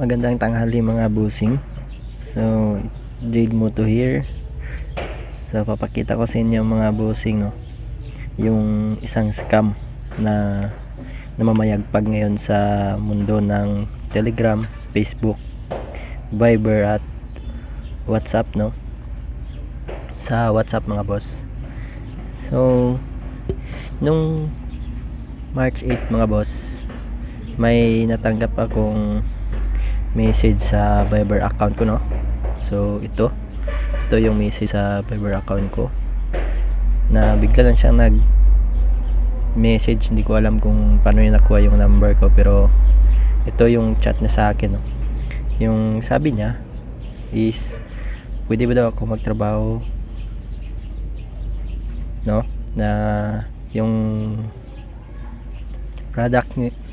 Magandang tanghali mga busing. So, Jade Moto here. So, papakita ko sa inyo mga busing, no, yung isang scam na namamayagpag ngayon sa mundo ng Telegram, Facebook, Viber at WhatsApp, no. Sa WhatsApp mga boss. So, nung March 8 mga boss, may natanggap akong message sa Viber account ko, no. So ito yung message sa Viber account ko na bigla lang siyang nag message. Hindi ko alam kung paano niya nakuha yung number ko, pero ito yung chat niya sa akin, no. Yung sabi niya is pwede ba daw ako magtrabaho, no, na yung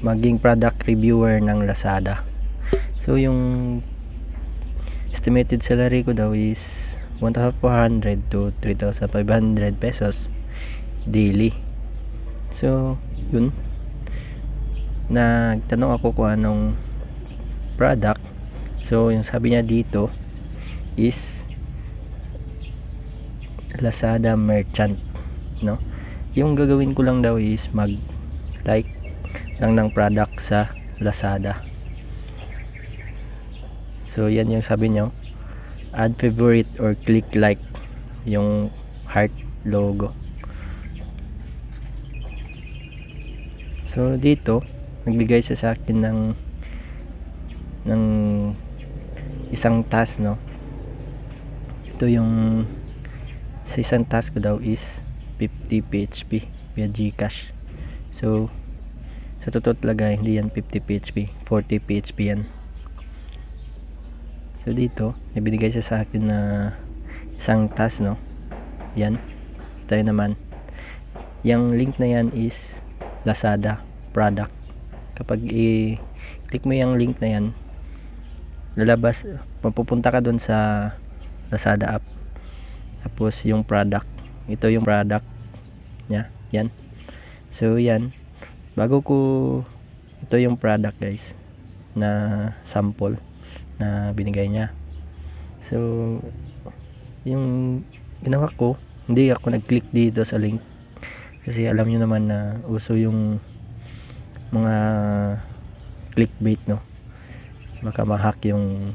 maging product reviewer ng Lazada. So yung estimated salary ko daw is 1,400 to 3,500 pesos daily. So yun, nagtanong ako kung anong product. So yung sabi niya dito is Lazada merchant, no. Yung gagawin ko lang daw is mag like lang ng product sa Lazada. So yan yung sabi nyo, add favorite or click like, yung heart logo. So dito nagbigay siya sa akin ng isang task, no. Ito yung sa isang task ko daw is 50 PHP via Gcash. So sa totoo talaga hindi yan 50 PHP, 40 PHP yan. So dito, may binigay siya sa akin na isang task, no. Yan. Tayo naman. Yung link na yan is Lazada product. Kapag i-click mo yung link na yan, lalabas, mapupunta ka doon sa Lazada app. Tapos yung product. Ito yung product niya. Yan. So yan. Ito yung product guys na sample na binigay niya. So yung ginawa ko, hindi ako nag-click dito sa link kasi alam niyo naman na uso yung mga clickbait, no. Baka ma-hack yung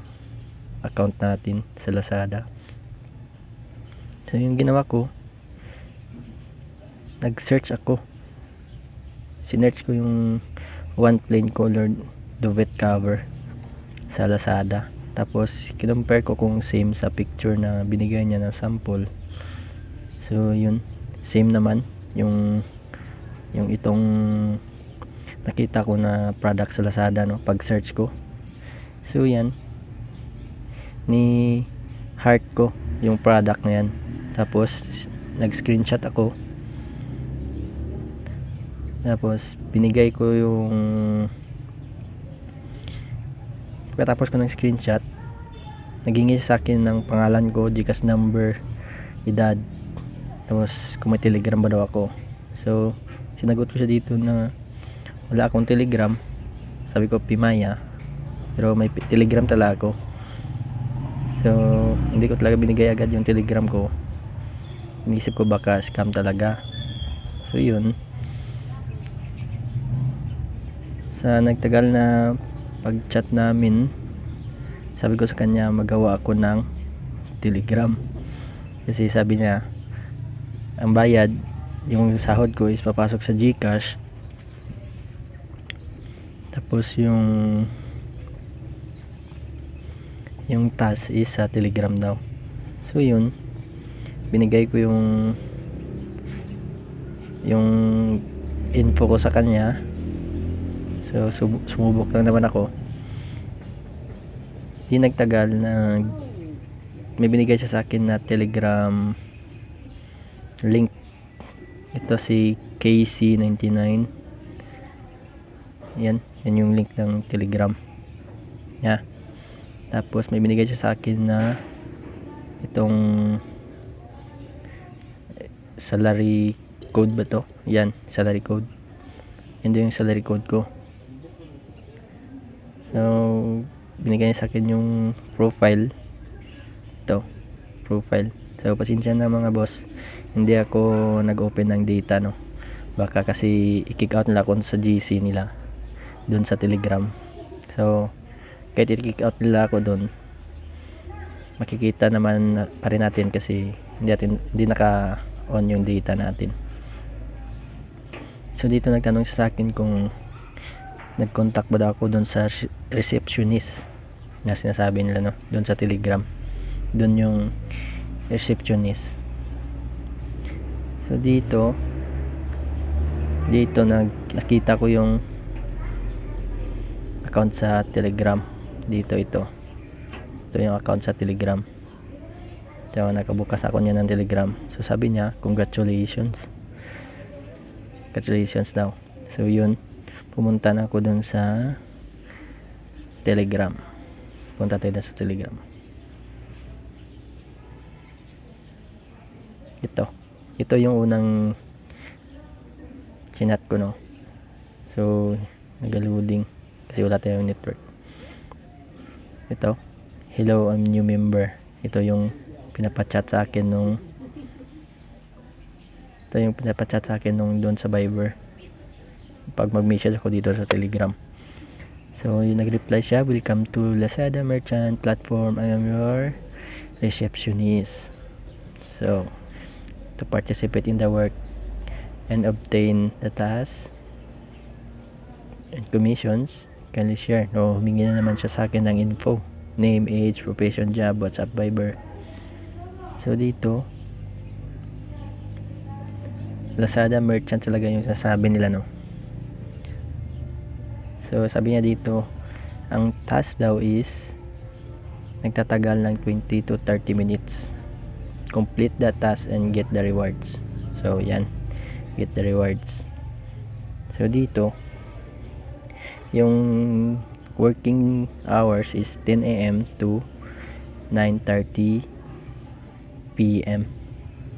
account natin sa Lazada. So yung ginawa ko, nag-search ako. Sinearch ko yung one plain colored duvet cover sa Lazada. Tapos kinumpare ko kung same sa picture na binigay niya na sample. So yun, same naman yung itong nakita ko na product sa Lazada, no, pag search ko. So yan, ni heart ko yung product na yan. Tapos nag screenshot ako. Tapos binigay ko yung pagkatapos ko ng screenshot, naghingi sa akin ng pangalan ko, Gcash number, edad, tapos kung may Telegram ba daw ako. So sinagot ko siya dito na wala akong Telegram. Sabi ko Pimaya, pero may Telegram talaga ako. So hindi ko talaga binigay agad yung Telegram ko. Inisip ko baka scam talaga. So yun, sa nagtagal na pag-chat namin, sabi ko sa kanya magawa ako ng Telegram. Kasi sabi niya, ang bayad, yung sahod ko is papasok sa Gcash. Tapos yung task is sa Telegram daw. So yun, binigay ko yung info ko sa kanya. So sumubok lang naman ako. Di nagtagal na may binigay siya sa akin na Telegram link. Ito si KC99. Yan yung link ng Telegram niya. Tapos may binigay siya sa akin na itong salary code ba to? Yan, salary code. Yan din yung salary code ko. So binigay niya sa akin yung profile. Ito, profile. So pasensya na mga boss, hindi ako nag-open ng data, no. Baka kasi i-kick out nila ako sa GC nila doon sa Telegram. So kahit i-kick out nila ako doon, makikita naman pa rin natin kasi hindi naka-on yung data natin. So dito nagtanong siya sa akin kung nag-contact ba daw ako doon sa receptionist na sinasabi nila, no, doon sa Telegram. Doon yung receptionist. So dito nakita ko yung account sa Telegram. Ito yung account sa Telegram. So nakabukas ako niya ng Telegram. So sabi niya, congratulations daw. So yun, pumunta na ako dun sa Telegram. Punta tayo dun sa Telegram. Ito yung unang chinat ko, no. So nag-loading kasi wala tayong network. Ito, hello, I'm new member. Ito yung pinapachat sa akin nung doon sa Viber pag mag-message ako dito sa Telegram. So yung nag-reply siya, welcome to Lazada Merchant Platform, I am your receptionist. So to participate in the work and obtain the tasks and commissions, kindly share. No, humingi na naman siya sa akin ng info, name, age, profession, job, WhatsApp, Viber. So dito Lazada Merchant talaga yung sasabi nila, no. So sabi niya dito, ang task daw is nagtatagal ng 20 to 30 minutes. Complete the task and get the rewards. So yan, get the rewards. So dito yung working hours is 10 AM to 9:30 PM.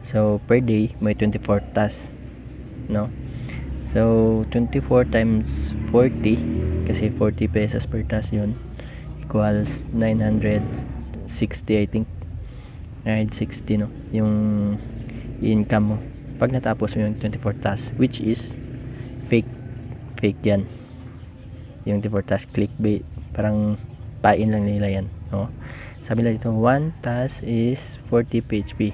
So per day may 24 tasks, no. So 24 times 40, kasi 40 pesos per task yun, equals 960, I think 960, no, yung income mo pag natapos mo yung 24 tasks, which is fake yan. Yung 24 tasks clickbait, parang pain lang nila yan, no. Sabi nila dito, one task is 40 PHP,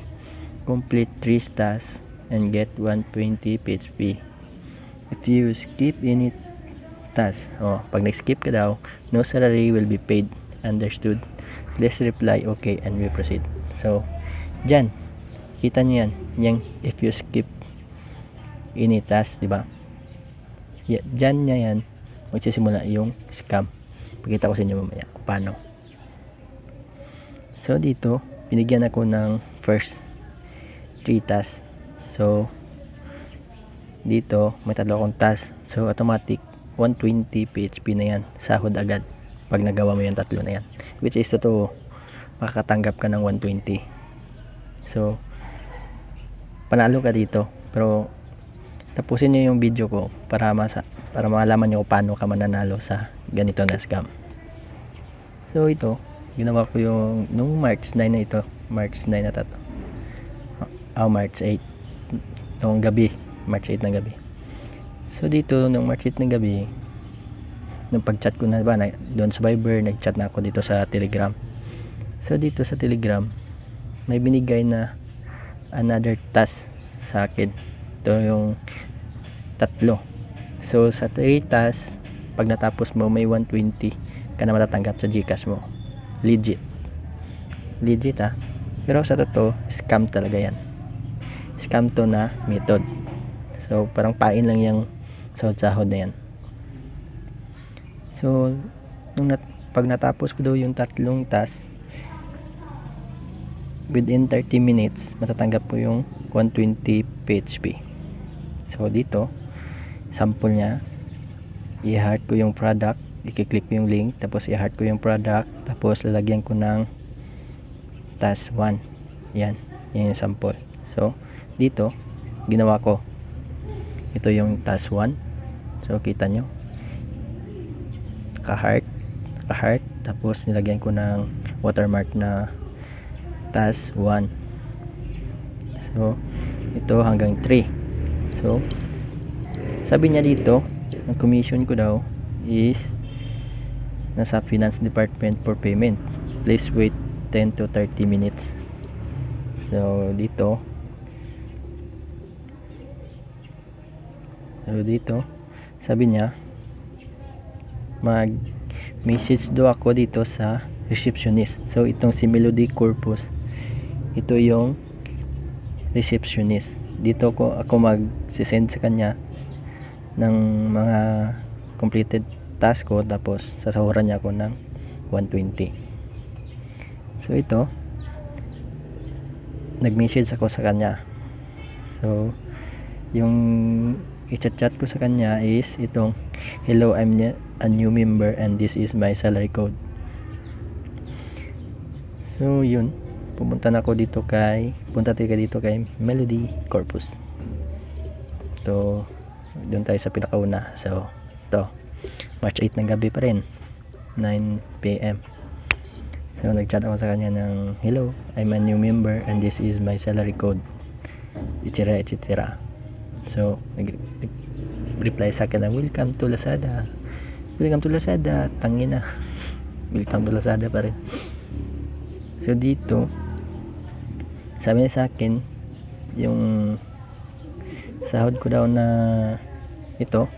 complete 3 tasks and get 120 PHP. If you skip any task, pag nag-skip ka daw, no salary will be paid. Understood? Please reply okay and we proceed. So dyan, kita nyo yan, yung if you skip any task, diba? Dyan niya yan magsisimula yung scam. Pakita ko sa inyo mamaya kung paano. So dito binigyan ako ng first 3 tasks. So dito may 3 akong task. So automatic 120 PHP na yan, sahod agad pag nagawa mo yung 3 na yan, which is totoo, makakatanggap ka ng 120. So panalo ka dito. Pero tapusin nyo yung video ko para malaman nyo paano ka mananalo sa ganito na scam. So ito, ginawa ko yung nung March 9 na ito, March 9 na tato, March 8 nung gabi, March 8 ng gabi. So dito nung March 8 ng gabi, nung pag-chat ko na ba doon sa Viber, nag-chat na ako dito sa Telegram. So dito sa Telegram may binigay na another task sa akin. Ito yung 3. So sa 3 tasks, pag natapos mo may 120 ka na matatanggap sa GCash mo. Legit pero sa totoo scam talaga yan. Scam to na method. So parang pain lang yung sahod na yan. So pag natapos ko daw yung 3 tasks, within 30 minutes matatanggap ko yung 120 PHP. So dito sample nya, i-heart ko yung product, i-click ko yung link, tapos i-heart ko yung product, tapos lalagyan ko ng task 1. Yan yung sample. So dito ginawa ko, ito yung task 1. So kita nyo, naka-heart, tapos nilagyan ko ng watermark na task 1. So ito hanggang 3. So sabi niya dito, ang commission ko daw is nasa finance department for payment, please wait 10 to 30 minutes. So dito sabi niya mag message daw ako dito sa receptionist. So itong si Melody Corpus, ito yung receptionist. Dito ako mag-send sa kanya ng mga completed task ko, tapos sasahuran niya ako ng 120. So ito, nag-message ako sa kanya. So yung i-chat ko sa kanya is itong, hello, I'm a new member and this is my salary code. So yun, punta tayo dito kay Melody Corpus. So doon tayo sa pinakauna. So ito, March 8 ng gabi pa rin, 9 PM. So nag-chat ako sa kanya ng, hello, I'm a new member and this is my salary code, etc. So nag-reply sa akin na, welcome to Lazada, tangina. Welcome to Lazada pa rin. So dito sabi niya sa akin, yung sahod ko daw na ito,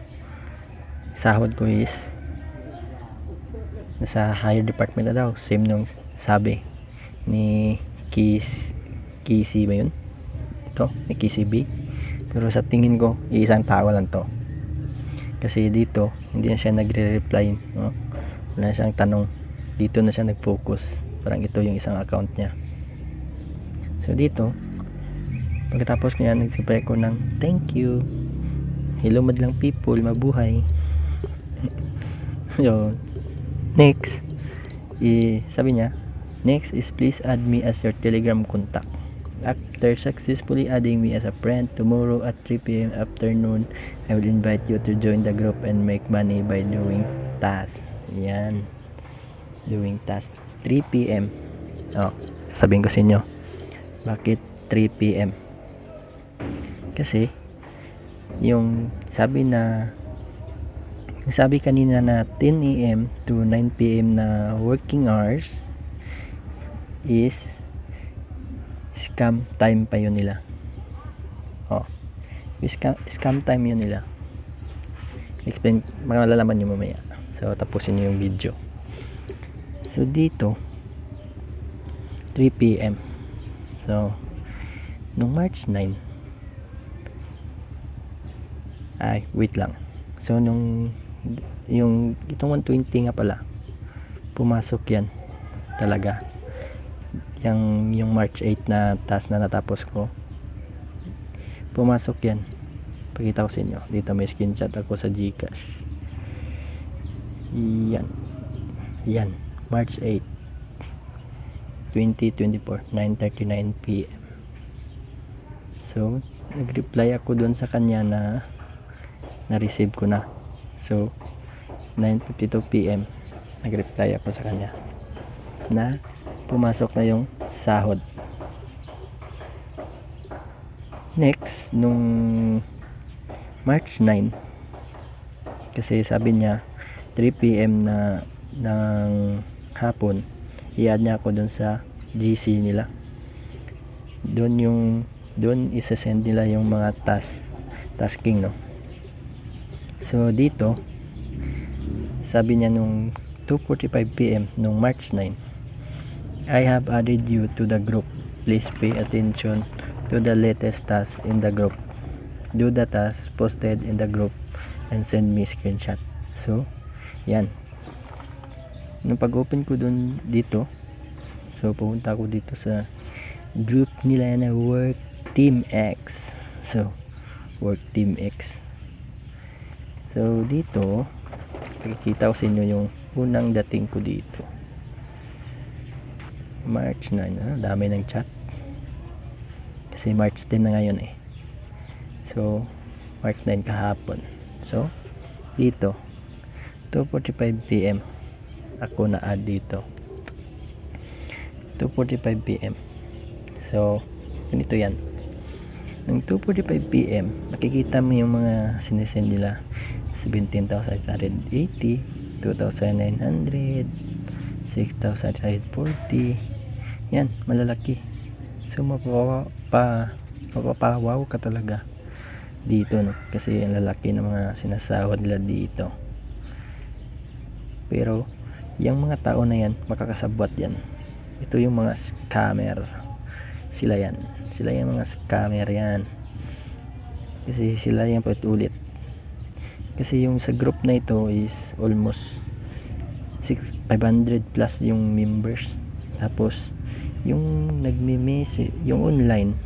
sahod ko is nasa higher department na daw, same nung sabi ni Kisi ba yun? Ito, ni Kisi B. Pero sa tingin ko, isang tao lang to. Kasi dito, hindi na siya nagre-reply, no? Wala na siyang tanong. Dito na siya nag-focus. Parang ito yung isang account niya. So dito, pagkatapos ko yan, nagsipay ko ng thank you. Hello madlang people, mabuhay. So, next, sabi niya, next is please add me as your Telegram contact. After successfully adding me as a friend, tomorrow at 3 PM afternoon, I will invite you to join the group and make money by doing tasks. Yan. Doing tasks. 3 PM. Oh, sabihin ko sa inyo. Bakit 3 PM? Kasi, yung sabi kanina na 10 AM to 9 PM na working hours is scam time pa yun nila. Oh, scam time yun nila. Explain, malalaman nyo mamaya. So tapusin nyo yung video. So dito 3 PM. So nung March 9, ay wait lang. So nung yung itong 120 nga pala, pumasok yan talaga. Yung March 8 na task na natapos ko, pumasok yan. Pakita ko sa inyo. Dito may screenshot ako sa Gcash. Yan. March 8 2024, 9:39 PM. So nag-reply ako dun sa kanya na na-receive ko na. So 9:52 PM nag-reply ako sa kanya na pumasok na yung sahod. Next, nung March 9, kasi sabi niya 3 PM na ng hapon, i-add niya ako dun sa GC nila. Doon isa-send nila yung mga tasking, no. So dito sabi niya nung 2:45 PM nung March 9, I have added you to the group. Please pay attention to the latest task in the group. Do the task posted in the group and send me screenshot. So, yan. Nung pag-open ko dito, so pupunta ako dito sa group nila na Work Team X. So, Work Team X. So, dito, nakikita ko sa inyo yung unang dating ko dito. March 9, dami ng chat. Kasi March 10 na ngayon eh. So, March 9 kahapon. So, dito, 2:45 PM. ako na add dito. 2:45 PM. So ganito yan. Ng 2:45 PM makikita mo yung mga sinesend nila. 17,880, 2,900, 6,840. Yan, malalaki. So mapapawaw ka talaga dito, no? Kasi ang lalaki ng mga sinasahod nila dito. Pero yung mga tao na yan, makakasabwat yan. Ito yung mga scammer. Sila yan. Sila yung mga scammer yan. Kasi sila yung paulit. Kasi yung sa group na ito is almost 500 plus yung members. Tapos yung nagme-message, yung online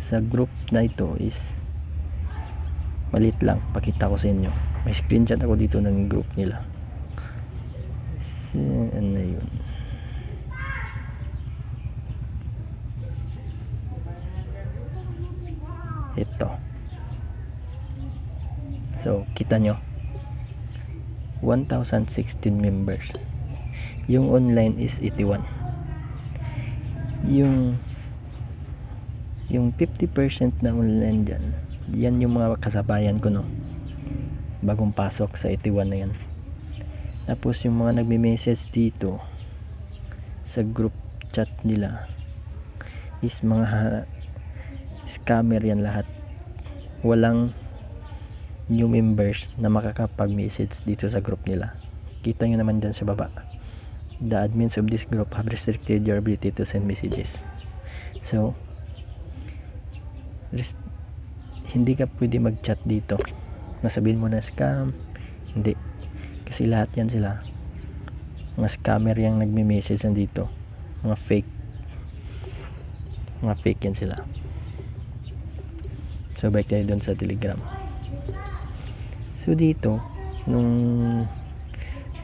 sa group na ito is maliit lang. Pakita ko sa inyo. May screenshot ako dito ng group nila. Ano yun? Ito. So, kita nyo 1,016 members. Yung online is 81. Yung 50% na online dyan, yan yung mga kasabayan ko, no? Bagong pasok sa 81 na yan. Tapos yung mga nagme-message dito sa group chat nila is mga scammer yan lahat. Walang new members na makakapag-message dito sa group nila. Kita nyo naman dyan sa baba. The admins of this group have restricted your ability to send messages. So hindi ka pwede mag-chat dito. Nasabihin mo na scam. Hindi. Kasi lahat yan sila. Mga scammer yung nagme-message dito. Mga fake. Mga fake yan sila. So balik tayo dun sa Telegram. So dito nung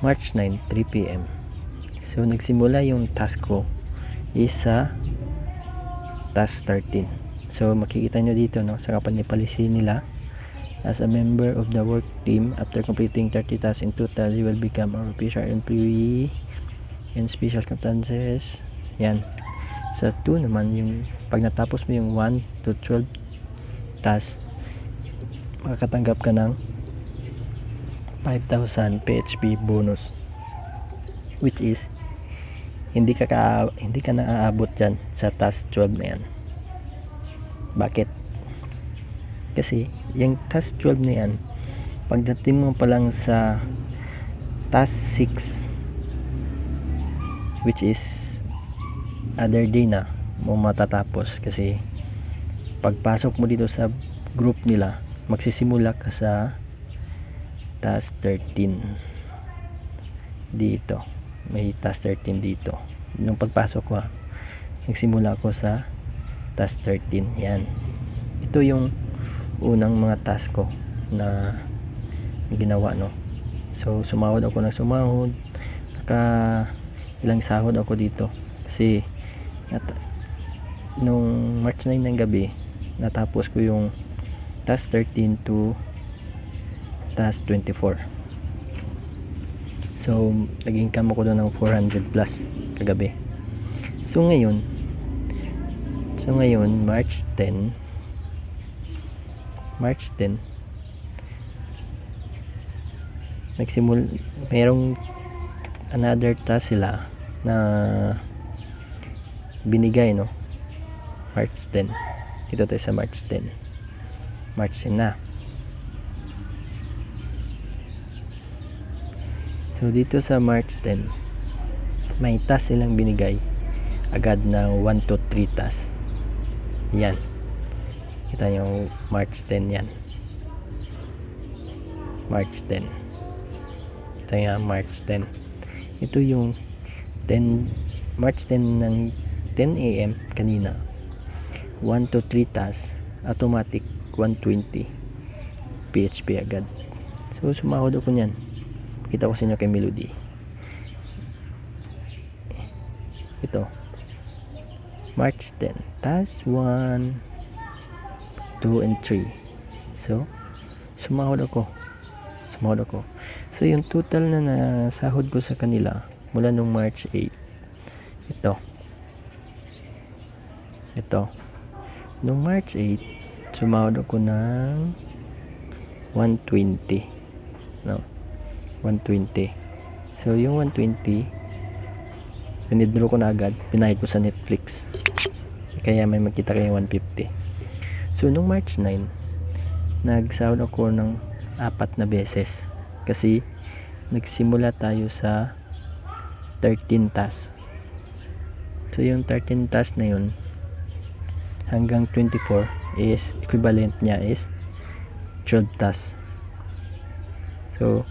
March 9, 3 PM. So nagsimula yung task ko is sa task 13. So makikita nyo dito, no, sa company policy nila, as a member of the work team, after completing 30 tasks in total, you will become a official employee in special circumstances. Yan. Sa 2 naman, yung pag natapos mo yung 1 to 12 tasks, makakatanggap ka ng 5,000 PHP bonus, which is hindi ka na aabot dyan sa task 12 na yan. Bakit? Kasi yung task 12 na yan, pagdating mo pa lang sa task 6, which is other day na mo matatapos. Kasi pagpasok mo dito sa group nila, magsisimula ka sa task 13 dito. May task 13 dito. Nung pagpasok ko, nagsimula ako sa task 13. Yan. Ito yung unang mga task ko na ginawa, no. So sumahod ako ng sumahod. Ilang sahod ako dito. Kasi nung March 9 ng gabi, natapos ko yung task 13 to task 24. So nag-income ako doon ng 400 plus kagabi. So ngayon March 10 mayroong another task sila na binigay, no. March 10. Ito tayo sa March 10 na. So dito sa March 10, may task silang binigay agad na 1 to 3 tasks. Yan. Kita nyo March 10 yan. March 10. Kita nyo March 10. Ito yung March 10 ng 10 AM kanina. 1 to 3 tasks. Automatic 120 PHP agad. So sumahod ako nyan. Kita ko sa inyo kay Melody. Ito. March 10. Task 1, 2, and 3. So, sumahod ako. sumahod ako. So yung total na nasahod ko sa kanila mula nung March 8, ito nung March 8 sumahod ako ng 120, no, 120. So yung 120 withdraw ko na agad, pinahid ko sa Netflix, kaya may makita kayo 150. So nung March 9 nagsahod ako ng 4 na beses kasi nagsimula tayo sa 13 tasks. So yung 13 tasks na yun hanggang 24 is equivalent niya is 12 tasks. So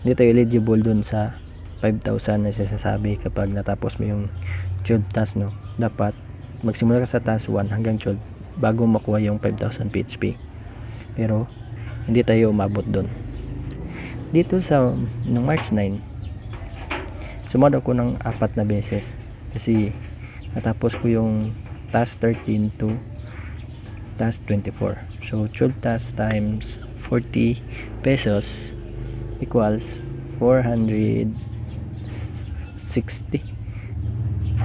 hindi tayo eligible dun sa 5,000 na sinasabi kapag natapos mo yung 12 tasks, no. Dapat magsimula ka sa task 1 hanggang 12 bago makuha yung 5,000 PHP. Pero hindi tayo umabot dun. Dito sa nung March 9 sumahod ako ng 4 na beses kasi natapos ko yung task 13 to task 24. So 12 tasks times 40 pesos equals 460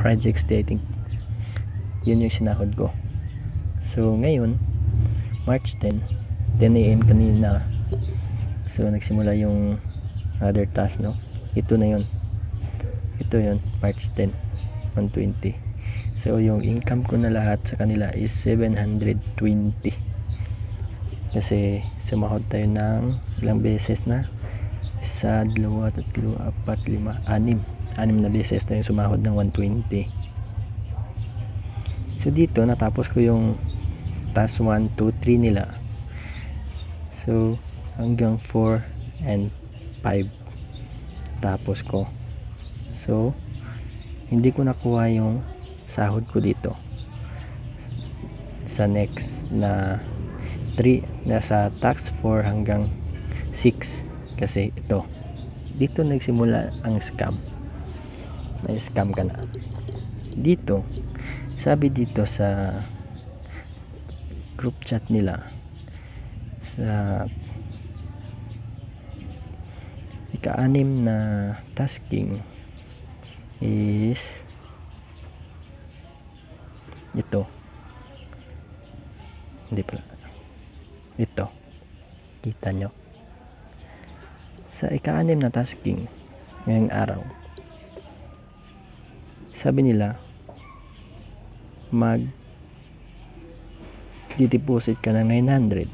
I think. Yun yung sinahod ko. So ngayon March 10 AM kanina, so nagsimula yung other task, no. Ito na yun, March 10 120. So yung income ko na lahat sa kanila is 720 kasi sumahod tayo ng ilang beses na, 1, 2, 3, 4, 5, 6 na beses na yung sumahod ng 120. So dito natapos ko yung task 1, 2, 3 nila. So hanggang 4 and 5 tapos ko. So hindi ko nakuha yung sahod ko dito sa next na 3 na sa tax 4 hanggang 6 kasi dito nagsimula ang scam. May scam ka na dito. Sabi dito sa group chat nila sa ika-6 na tasking is ito kita nyo sa ika-6 na tasking ngayong araw. Sabi nila di-deposit ka ng 900,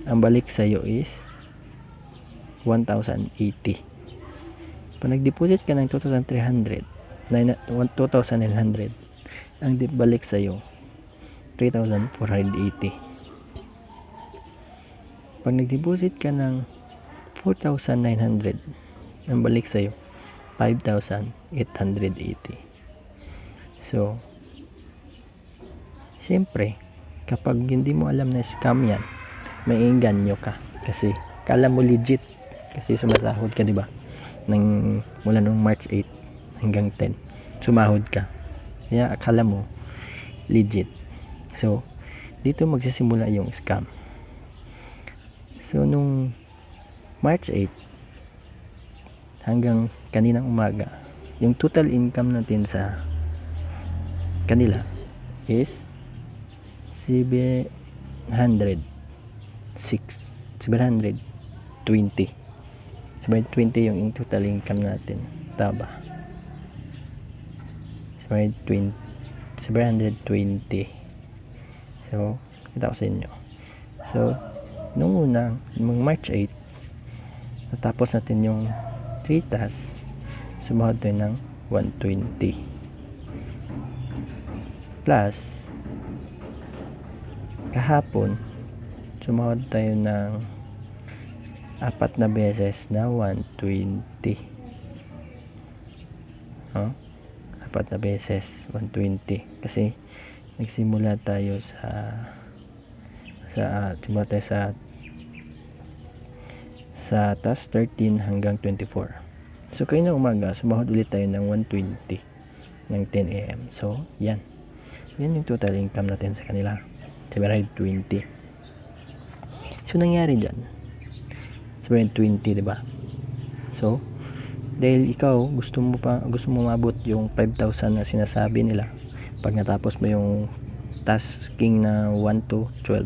ang balik sa'yo is 1,080. Pag nag-deposit ka ng 2,300, 2,900, ang balik sa'yo 3,480. Pag nag-deposit ka ng 4,900, ang balik sa'yo 5,880. So siyempre kapag hindi mo alam na scam yan, maiinganyo ka kasi kala mo legit kasi sumasahod ka, diba, mula nung March 8 hanggang 10 sumahod ka, kaya akala mo legit. So dito magsisimula yung scam. So nung March 8 hanggang kaninang umaga, yung total income natin sa kanila is 720 yung total income natin, tama. 720. So kita ko sa inyo. So nung unang March 8 natapos natin yung 3 tasks, sumahod tayo ng 120 plus kahapon sumahod tayo ng 4 na beses na 120. 4 na beses 120 kasi nagsimula tayo simula tayo sa task 13 hanggang 24. So kayo na umaga sumahod ulit tayo ng 120 ng 10 AM. So yan yung total income natin sa kanila, 720. So nangyari dyan, 720, di ba? So, dahil ikaw gusto mo maabot yung 5,000 na sinasabi nila, pag natapos mo yung tasking na 1 to 12,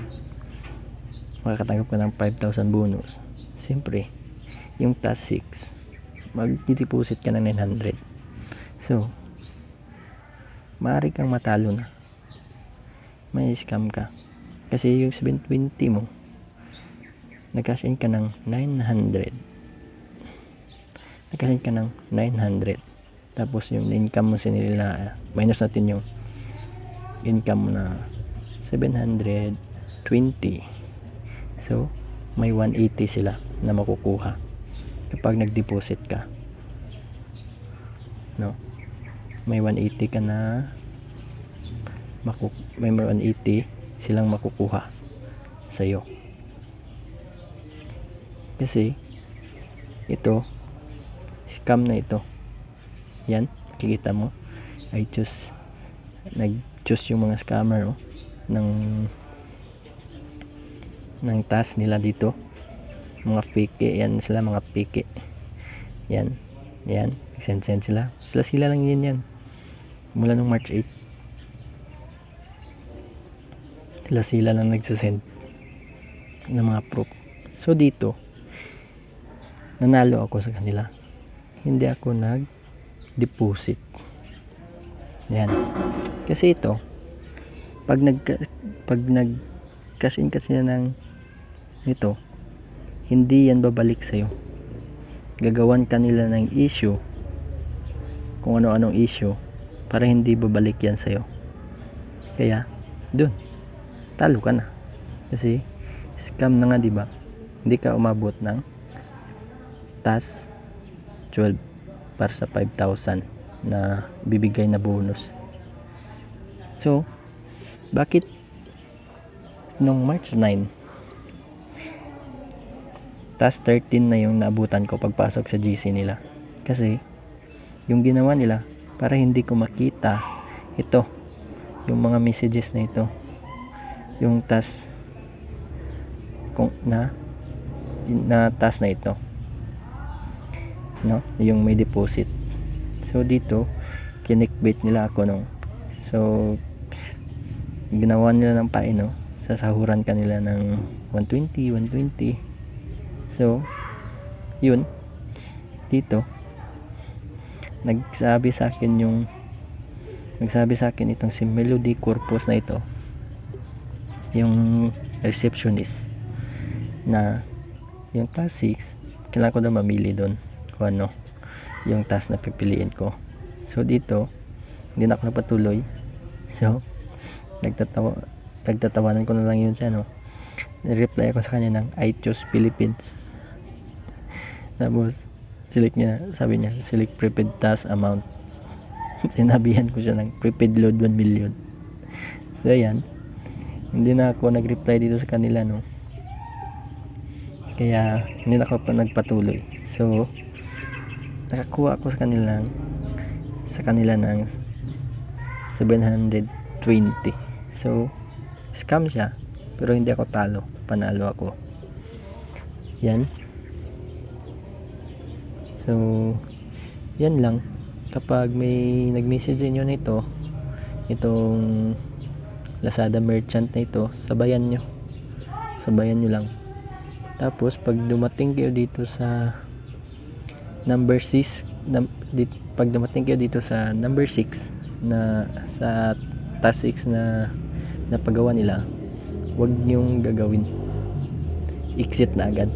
makakatanggap ka ng 5,000 bonus. Siyempre, yung task 6, mag-deposit ka ng 900. So, maaari kang matalo na. May scam ka. Kasi yung 720 mo, nag-cash in ka ng 900. Nag-cash in ka ng 900. Tapos yung income mo sinila, minus natin yung income mo na 720. So, may 180 sila na makukuha kapag nag-deposit ka. No? May 180 ka na may 180 silang makukuha sa'yo. Kasi ito, scam na ito. Yan, makikita mo. Nag-choose yung mga scammer ng task nila dito. Mga fake, yan sila, mga fake. Yan, send sila. Sila lang yan. Mula nung March 8. Sila lang nagsasend ng mga proof. So dito, nanalo ako sa kanila. Hindi ako nag-deposit. Yan. Kasi ito, pag nag-cash in kasi ng nito, hindi yan babalik sa'yo. Gagawan kanila ng issue, kung ano-anong issue, para hindi babalik yan sa'yo. Kaya, dun, talo ka na. Kasi, scam na nga, diba? Hindi ka umabot ng task 12 para sa 5,000 na bibigay na bonus. So, bakit nung March 9, task 13 na yung naabutan ko pagpasok sa GC nila? Kasi, yung ginawa nila, para hindi ko makita ito, yung mga messages na ito, yung task na task na ito, no, yung may deposit. So dito kinikbait nila ako, no. So ginawa nila ng paino, sasahuran kanila ng 120. So yun, dito nagsabi sa akin itong si Melody Corpus na ito, yung receptionist, na yung task 6 kailangan ko na mamili doon kung ano yung task na pipiliin ko. So dito hindi na ako napatuloy. So nagtatawanan ko na lang yun siya, no. Reply ako sa kanya ng I choose Philippines. Tapos sabi niya select prepaid task amount. Sinabihan ko siya ng prepaid load 1 million. So yan, hindi na ako nag-reply dito sa kanila, no. Kaya hindi na ako pa nagpatuloy. So nakakuha ako sa kanila ng 720. So scam siya, pero hindi ako talo, panalo ako. Yan. So yan lang. Kapag may nag-message inyo nito, itong Lazada merchant na ito, sabayan nyo lang. Tapos pag dumating kayo dito sa number 6, pag dumating kayo dito sa number 6 na sa task 6 na napagawa nila, huwag nyong gagawin, exit na agad.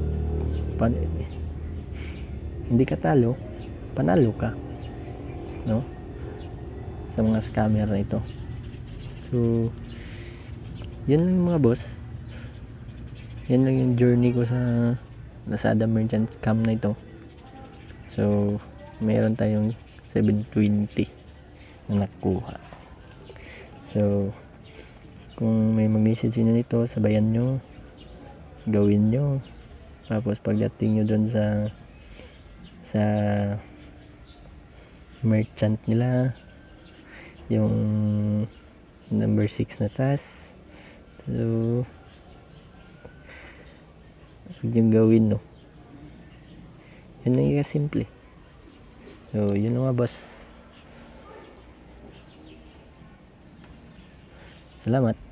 Hindi ka talo, panalo ka, no, sa mga scammer na ito. So yan lang, mga boss. Yan lang yung journey ko sa Lazada merchant scam na ito. So mayroon tayong 720 na nakuha. So kung may mag-message nyo nito, sabayan nyo, gawin nyo. Tapos pagdating nyo doon sa merchant nila, yung number 6 na task, so yung gawin, no, Yun lang simple. So, yun lang mga boss. Salamat.